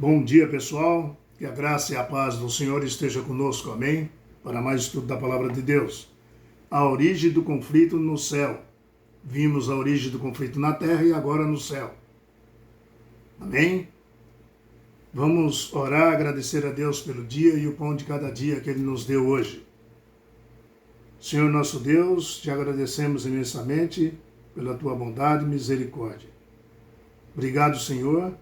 Bom dia, pessoal. Que a graça e a paz do Senhor esteja conosco. Amém? Para mais estudo da Palavra de Deus. A origem do conflito no céu. Vimos a origem do conflito na terra e agora no céu. Amém? Vamos orar, agradecer a Deus pelo dia e o pão de cada dia que Ele nos deu hoje. Senhor nosso Deus, te agradecemos imensamente pela tua bondade e misericórdia. Obrigado, Senhor,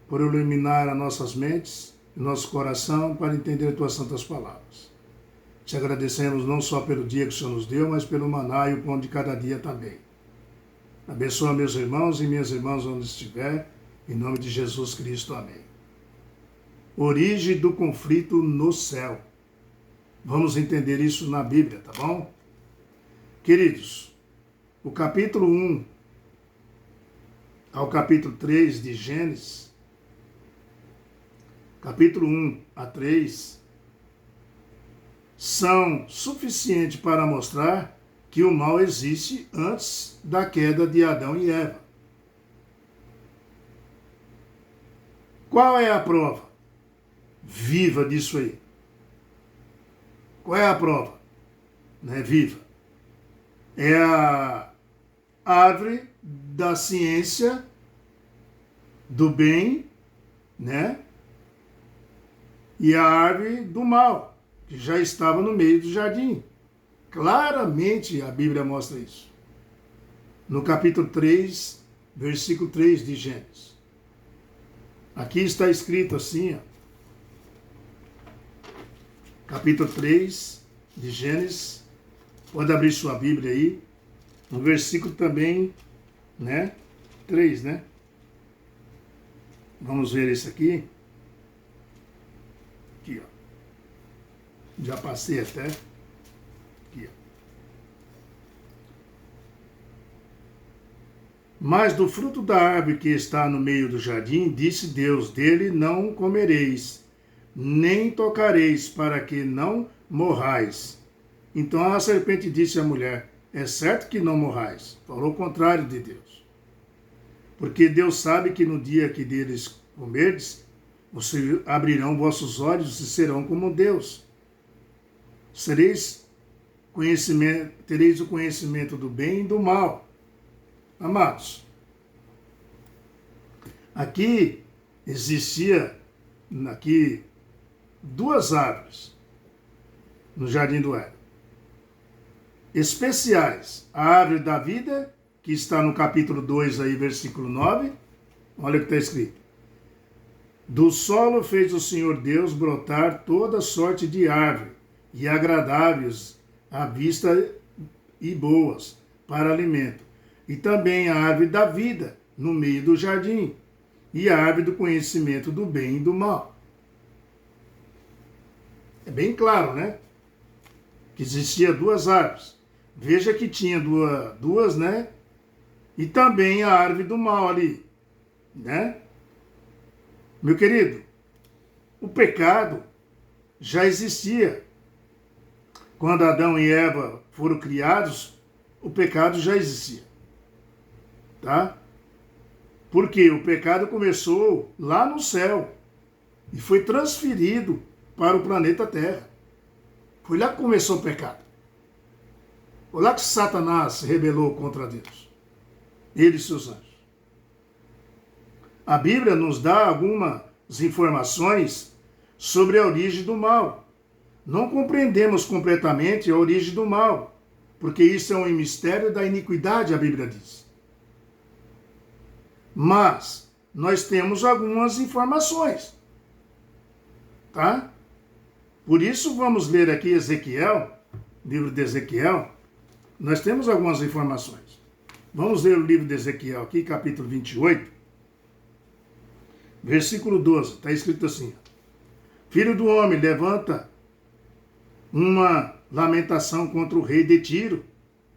por iluminar as nossas mentes e nosso coração para entender tuas santas palavras. Te agradecemos não só pelo dia que o Senhor nos deu, mas pelo maná e o pão de cada dia também. Abençoa meus irmãos e minhas irmãs onde estiver, em nome de Jesus Cristo. Amém. Origem do conflito no céu. Vamos entender isso na Bíblia, tá bom? Queridos, o capítulo 1 ao capítulo 3 de Gênesis, capítulo 1 a 3, são suficientes para mostrar que o mal existe antes da queda de Adão e Eva. Qual é a prova viva disso aí? Qual é a prova viva? É a árvore da ciência do bem, e a árvore do mal, que já estava no meio do jardim. Claramente a Bíblia mostra isso. No capítulo 3, versículo 3 de Gênesis. Aqui está escrito assim, capítulo 3 de Gênesis. Pode abrir sua Bíblia aí. No versículo também, 3, Vamos ver esse aqui. Aqui, ó. Já passei até. Aqui, ó. Mas do fruto da árvore que está no meio do jardim, disse Deus, dele não comereis, nem tocareis, para que não morrais. Então a serpente disse à mulher, é certo que não morrais. Falou o contrário de Deus. Porque Deus sabe que no dia que deles comerdes, vocês abrirão vossos olhos e serão como Deus. Tereis o conhecimento do bem e do mal. Amados, aqui existia duas árvores no jardim do Éden. Especiais, a árvore da vida, que está no capítulo 2, aí, versículo 9, olha o que está escrito. Do solo fez o Senhor Deus brotar toda sorte de árvore, e agradáveis à vista e boas para alimento, e também a árvore da vida, no meio do jardim, e a árvore do conhecimento do bem e do mal. É bem claro, que existia duas árvores. Veja que tinha duas, e também a árvore do mal ali, Meu querido, o pecado já existia. Quando Adão e Eva foram criados, o pecado já existia, tá? Porque o pecado começou lá no céu e foi transferido para o planeta Terra. Foi lá que começou o pecado. Foi lá que Satanás se rebelou contra Deus. Ele e seus anjos. A Bíblia nos dá algumas informações sobre a origem do mal. Não compreendemos completamente a origem do mal, porque isso é um mistério da iniquidade, a Bíblia diz. Mas nós temos algumas informações, tá? Por isso vamos ler aqui Ezequiel, livro de Ezequiel. Nós temos algumas informações. Vamos ler o livro de Ezequiel aqui, capítulo 28, versículo 12. Está escrito assim: Filho do homem, levanta uma lamentação contra o rei de Tiro.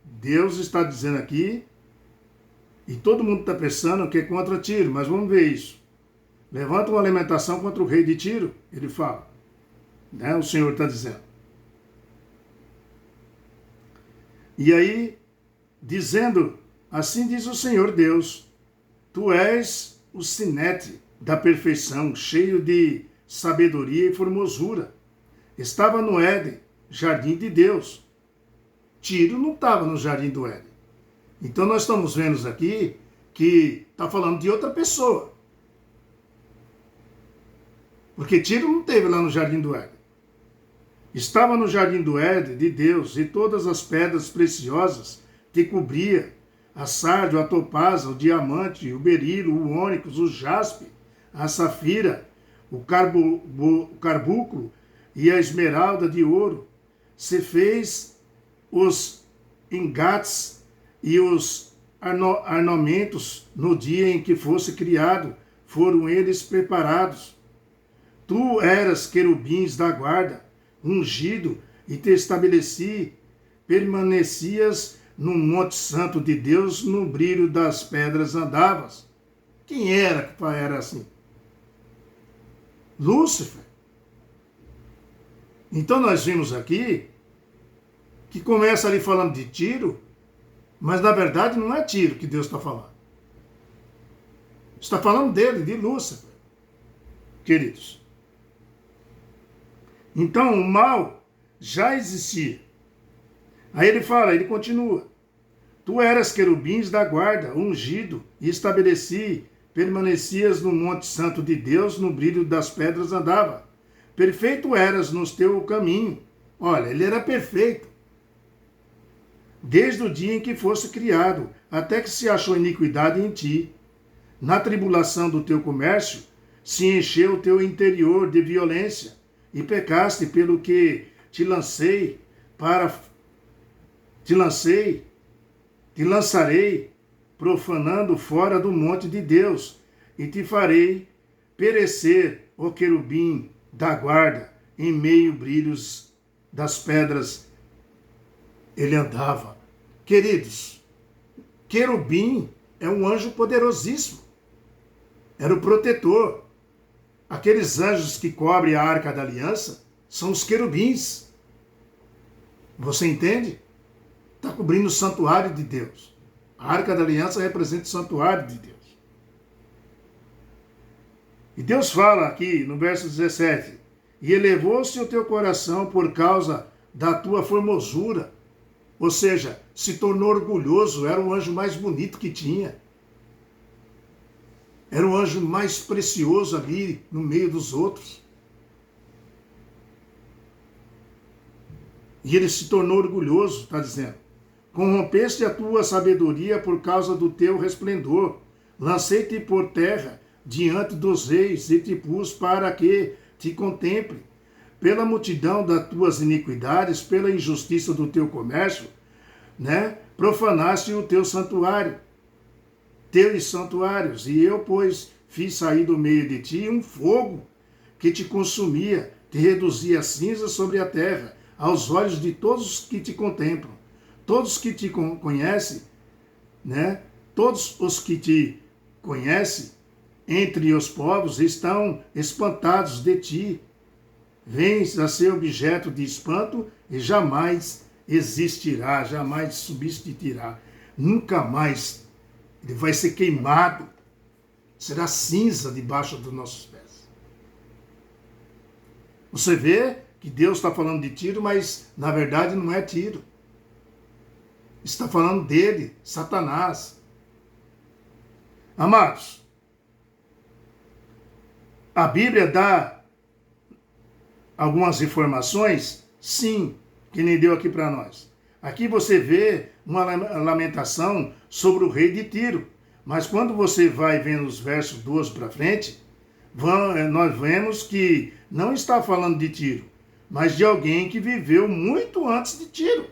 Deus está dizendo aqui, e todo mundo está pensando que é contra Tiro, mas vamos ver isso. Levanta uma lamentação contra o rei de Tiro, ele fala. O Senhor está dizendo. E aí, dizendo, assim diz o Senhor Deus, tu és o sinete, da perfeição, cheio de sabedoria e formosura. Estava no Éden, jardim de Deus. Tiro não estava no jardim do Éden. Então nós estamos vendo aqui que está falando de outra pessoa. Porque Tiro não esteve lá no jardim do Éden. Estava no jardim do Éden de Deus, e todas as pedras preciosas que cobria, a sárdio, a topázia, o diamante, o berilo, o ônix, o jaspe, a safira, o carbúnculo e a esmeralda de ouro. Se fez os engates e os ornamentos no dia em que fosse criado, foram eles preparados. Tu eras querubins da guarda, ungido, e te estabeleci, permanecias no monte santo de Deus, no brilho das pedras andavas. Quem era que era assim? Lúcifer. Então nós vimos aqui que começa ali falando de Tiro, mas na verdade não é Tiro que Deus está falando. Está falando dele, de Lúcifer, queridos. Então o mal já existia. Aí ele fala, ele continua. Tu eras querubins da guarda, ungido, e estabeleci, permanecias no monte santo de Deus, no brilho das pedras andava. Perfeito eras no teu caminho. Olha, ele era perfeito. Desde o dia em que fosse criado, até que se achou iniquidade em ti. Na tribulação do teu comércio, se encheu o teu interior de violência, e pecaste pelo que te lançarei, profanando fora do monte de Deus, e te farei perecer, ó querubim da guarda, em meio brilhos das pedras ele andava. Queridos, querubim é um anjo poderosíssimo, era o protetor. Aqueles anjos que cobrem a arca da aliança são os querubins. Você entende? Está cobrindo o santuário de Deus. A arca da aliança representa o santuário de Deus. E Deus fala aqui no verso 17: e elevou-se o teu coração por causa da tua formosura. Ou seja, se tornou orgulhoso, era o anjo mais bonito que tinha. Era o anjo mais precioso ali no meio dos outros. E ele se tornou orgulhoso, está dizendo. Corrompeste a tua sabedoria por causa do teu resplendor. Lancei-te por terra diante dos reis e te pus para que te contemple. Pela multidão das tuas iniquidades, pela injustiça do teu comércio, profanaste o teu santuário, teus santuários, e eu, pois, fiz sair do meio de ti um fogo que te consumia, te reduzia a cinza sobre a terra, aos olhos de todos os que te contemplam. Todos que te conhecem, todos os que te conhecem entre os povos estão espantados de ti. Vens a ser objeto de espanto e jamais existirá, jamais subsistirá. Nunca mais ele vai ser queimado. Será cinza debaixo dos nossos pés. Você vê que Deus está falando de Tiro, mas na verdade não é Tiro. Está falando dele, Satanás. Amados, a Bíblia dá algumas informações? Sim, que nem deu aqui para nós. Aqui você vê uma lamentação sobre o rei de Tiro. Mas quando você vai vendo os versos 2 para frente, nós vemos que não está falando de Tiro, mas de alguém que viveu muito antes de Tiro.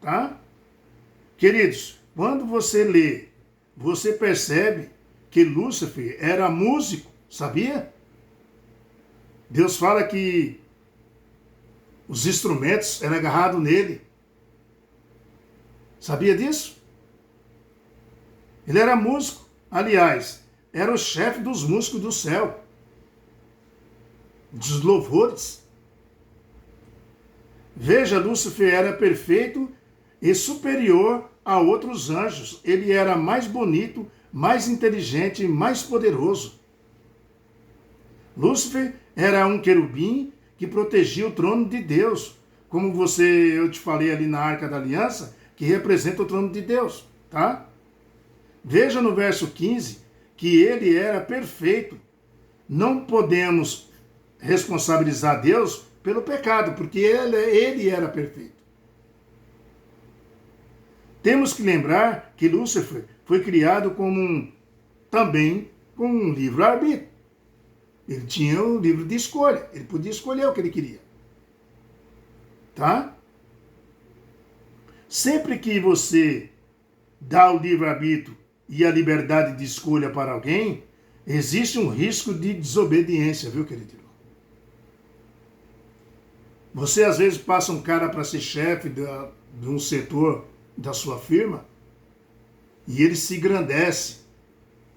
Tá? Queridos, quando você lê, você percebe que Lúcifer era músico, sabia? Deus fala que os instrumentos eram agarrados nele. Sabia disso? Ele era músico. Aliás, era o chefe dos músicos do céu. Dos louvores. Veja, Lúcifer era perfeito e superior a outros anjos. Ele era mais bonito, mais inteligente e mais poderoso. Lúcifer era um querubim que protegia o trono de Deus, como eu te falei ali na Arca da Aliança, que representa o trono de Deus, tá? Veja no verso 15 que ele era perfeito. Não podemos responsabilizar Deus pelo pecado, porque ele era perfeito. Temos que lembrar que Lúcifer foi criado também com um livre-arbítrio. Ele tinha o livro de escolha, ele podia escolher o que ele queria. Tá? Sempre que você dá o livre-arbítrio e a liberdade de escolha para alguém, existe um risco de desobediência, viu, querido? Você às vezes passa um cara para ser chefe de um setor da sua firma e ele se engrandece,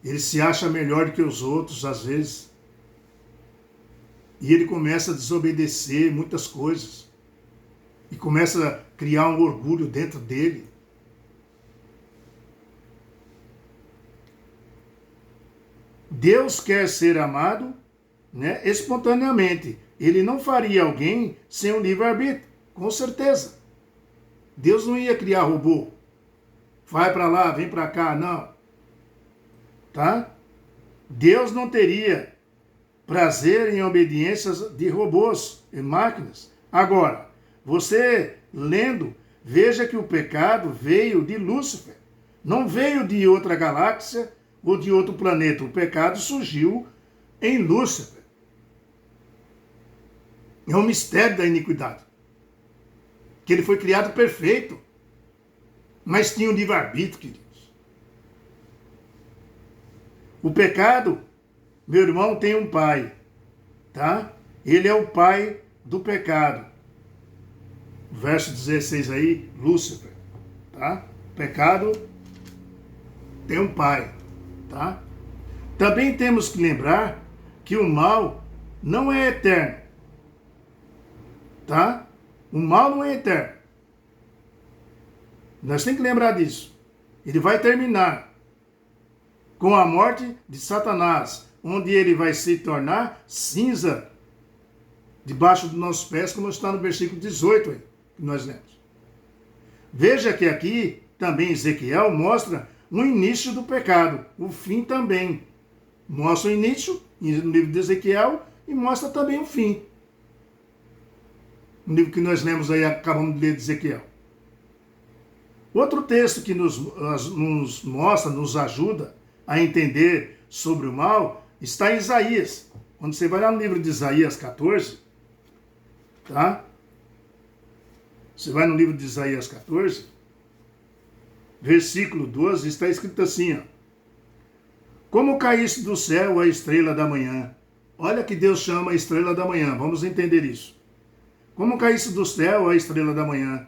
ele se acha melhor do que os outros às vezes. E ele começa a desobedecer muitas coisas. E começa a criar um orgulho dentro dele. Deus quer ser amado, né, espontaneamente. Ele não faria alguém sem um livre-arbítrio, com certeza. Deus não ia criar robô. Vai para lá, vem para cá, não. Tá? Deus não teria prazer em obediências de robôs e máquinas. Agora, você lendo, veja que o pecado veio de Lúcifer. Não veio de outra galáxia ou de outro planeta. O pecado surgiu em Lúcifer. É um mistério da iniquidade. Que ele foi criado perfeito. Mas tinha um livre-arbítrio, queridos. O pecado, meu irmão, tem um pai, tá? Ele é o pai do pecado. Verso 16 aí, Lúcifer, tá? Pecado tem um pai, tá? Também temos que lembrar que o mal não é eterno, tá? O mal não é eterno. Nós temos que lembrar disso. Ele vai terminar com a morte de Satanás, onde ele vai se tornar cinza debaixo dos nossos pés, como está no versículo 18 aí, que nós lemos. Veja que aqui também Ezequiel mostra o início do pecado, o fim também. Mostra o início no livro de Ezequiel e mostra também o fim. No livro que nós lemos aí, acabamos de ler de Ezequiel. Outro texto que nos mostra, nos ajuda a entender sobre o mal, está em Isaías. Quando você vai lá no livro de Isaías 14, tá? Você vai no livro de Isaías 14, versículo 12, está escrito assim, ó. Como caísse do céu a estrela da manhã. Olha que Deus chama a estrela da manhã, vamos entender isso. Como caísse do céu a estrela da manhã,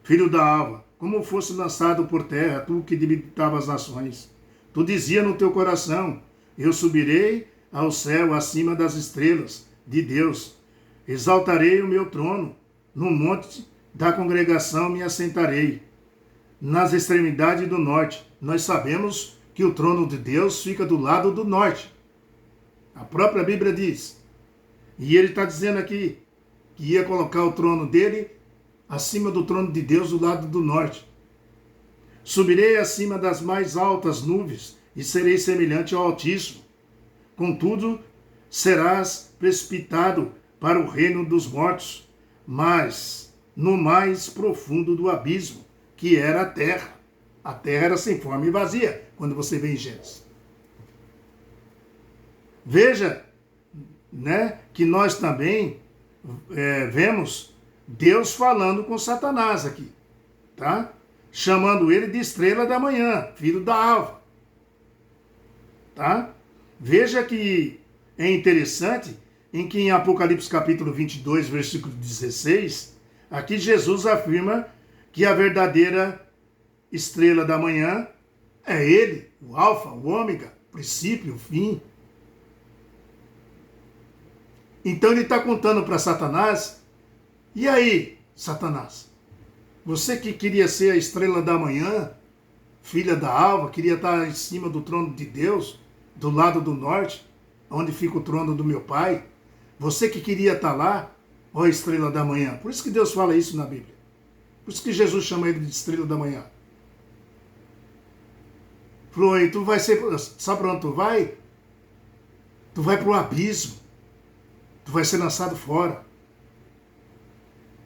filho da alva, como fosse lançado por terra, tu que debilitava as nações. Tu dizia no teu coração, eu subirei ao céu acima das estrelas de Deus. Exaltarei o meu trono, no monte da congregação me assentarei. Nas extremidades do norte. Nós sabemos que o trono de Deus fica do lado do norte. A própria Bíblia diz. E ele está dizendo aqui que ia colocar o trono dele acima do trono de Deus do lado do norte. Subirei acima das mais altas nuvens e serei semelhante ao Altíssimo. Contudo, serás precipitado para o reino dos mortos, mas no mais profundo do abismo, que era a terra. A terra era sem forma e vazia, quando você vê em Gênesis. Veja, né, que nós também vemos Deus falando com Satanás aqui, tá? Chamando ele de estrela da manhã, filho da alva, tá? Veja que é interessante em que em Apocalipse capítulo 22, versículo 16, aqui Jesus afirma que a verdadeira estrela da manhã é ele, o alfa, o ômega, o princípio, o fim. Então ele está contando para Satanás, e aí, Satanás, você que queria ser a estrela da manhã, filha da alva, queria estar em cima do trono de Deus, do lado do norte, onde fica o trono do meu Pai. Você que queria estar lá, ó estrela da manhã. Por isso que Deus fala isso na Bíblia. Por isso que Jesus chama ele de estrela da manhã. Falou, e tu vai ser, sabe para onde tu vai? Tu vai para o abismo. Tu vai ser lançado fora.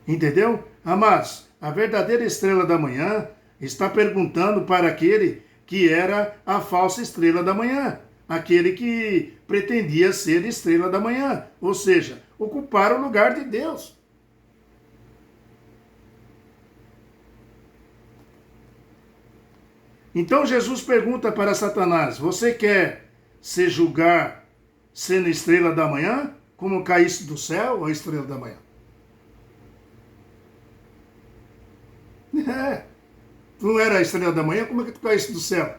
Entendeu? Amados, a verdadeira estrela da manhã está perguntando para aquele que era a falsa estrela da manhã. Aquele que pretendia ser estrela da manhã. Ou seja, ocupar o lugar de Deus. Então Jesus pergunta para Satanás, você quer se julgar sendo estrela da manhã? Como caísse do céu ou a estrela da manhã? Tu não era a estrela da manhã, como é que tu caísse do céu?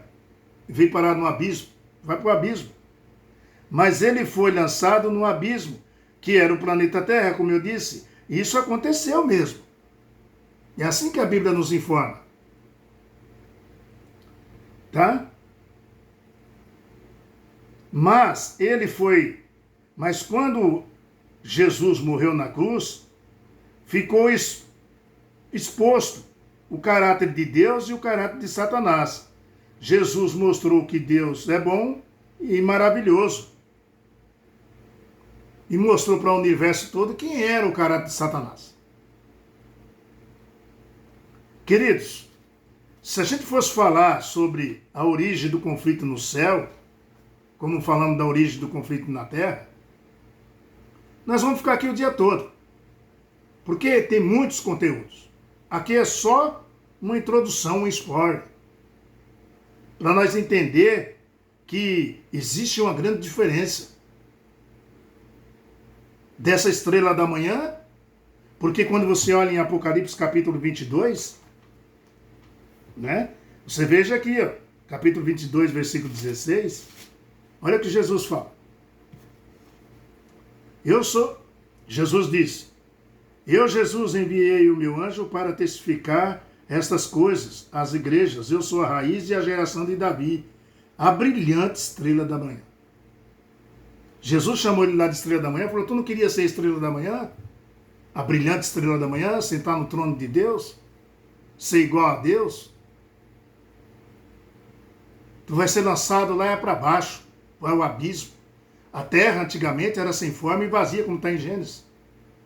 E veio parar no abismo. Vai para o abismo. Mas ele foi lançado no abismo, que era o planeta Terra, como eu disse. E isso aconteceu mesmo. É assim que a Bíblia nos informa. Tá? Mas quando Jesus morreu na cruz, ficou exposto o caráter de Deus e o caráter de Satanás. Jesus mostrou que Deus é bom e maravilhoso. E mostrou para o universo todo quem era o caráter de Satanás. Queridos, se a gente fosse falar sobre a origem do conflito no céu, como falamos da origem do conflito na terra, nós vamos ficar aqui o dia todo. Porque tem muitos conteúdos. Aqui é só uma introdução, um spoiler. Para nós entender que existe uma grande diferença dessa estrela da manhã, porque quando você olha em Apocalipse capítulo 22, né? Você veja aqui, ó, capítulo 22, versículo 16, olha o que Jesus fala. Jesus disse, eu, Jesus, enviei o meu anjo para testificar estas coisas às igrejas. Eu sou a raiz e a geração de Davi, a brilhante estrela da manhã. Jesus chamou ele lá de estrela da manhã, falou, tu não queria ser estrela da manhã? A brilhante estrela da manhã, sentar no trono de Deus? Ser igual a Deus? Tu vai ser lançado lá para baixo, para o abismo. A terra antigamente era sem forma e vazia, como está em Gênesis.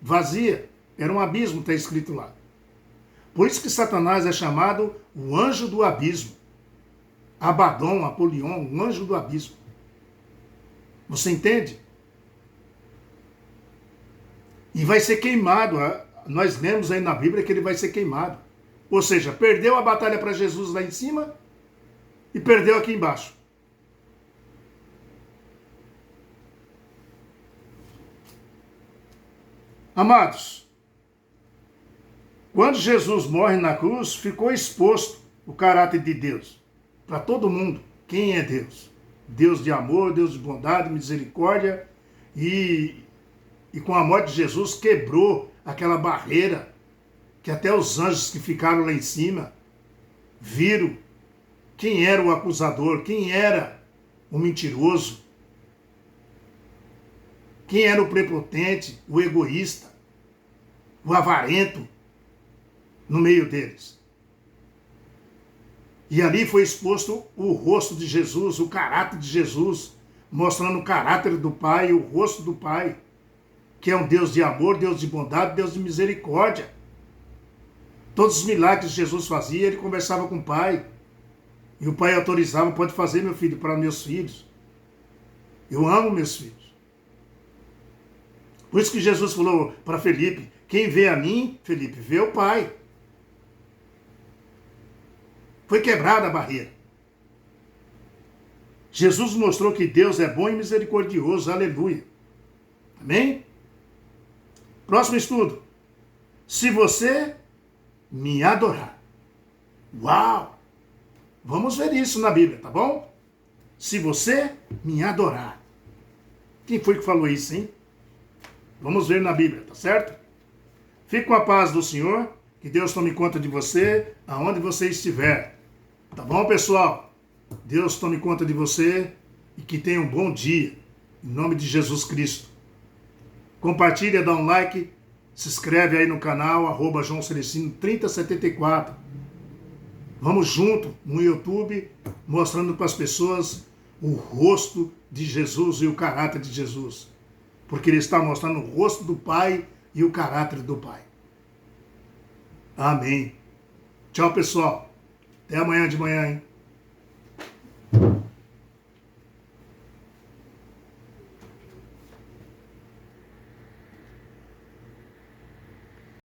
Vazia. Era um abismo, está escrito lá. Por isso que Satanás é chamado o anjo do abismo. Abaddon, Apolion, o anjo do abismo. Você entende? E vai ser queimado. Nós lemos aí na Bíblia que ele vai ser queimado. Ou seja, perdeu a batalha para Jesus lá em cima e perdeu aqui embaixo. Amados, quando Jesus morre na cruz, ficou exposto o caráter de Deus para todo mundo. Quem é Deus? Deus de amor, Deus de bondade, misericórdia, e com a morte de Jesus quebrou aquela barreira que até os anjos que ficaram lá em cima viram quem era o acusador, quem era o mentiroso, quem era o prepotente, o egoísta, o avarento no meio deles. E ali foi exposto o rosto de Jesus, o caráter de Jesus, mostrando o caráter do Pai, o rosto do Pai, que é um Deus de amor, Deus de bondade, Deus de misericórdia. Todos os milagres que Jesus fazia, ele conversava com o Pai. E o Pai autorizava, pode fazer, meu filho, para meus filhos. Eu amo meus filhos. Por isso que Jesus falou para Felipe, quem vê a mim, Felipe, vê o Pai. Foi quebrada a barreira. Jesus mostrou que Deus é bom e misericordioso, aleluia. Amém? Próximo estudo. Se você me adorar. Uau! Vamos ver isso na Bíblia, tá bom? Se você me adorar. Quem foi que falou isso, hein? Vamos ver na Bíblia, tá certo? Fique com a paz do Senhor, que Deus tome conta de você, aonde você estiver. Tá bom, pessoal? Deus tome conta de você e que tenha um bom dia. Em nome de Jesus Cristo. Compartilha, dá um like, se inscreve aí no canal, João Celestino 3074. Vamos junto no YouTube, mostrando para as pessoas o rosto de Jesus e o caráter de Jesus. Porque ele está mostrando o rosto do Pai e o caráter do Pai. Amém. Tchau, pessoal. Até amanhã de manhã, hein?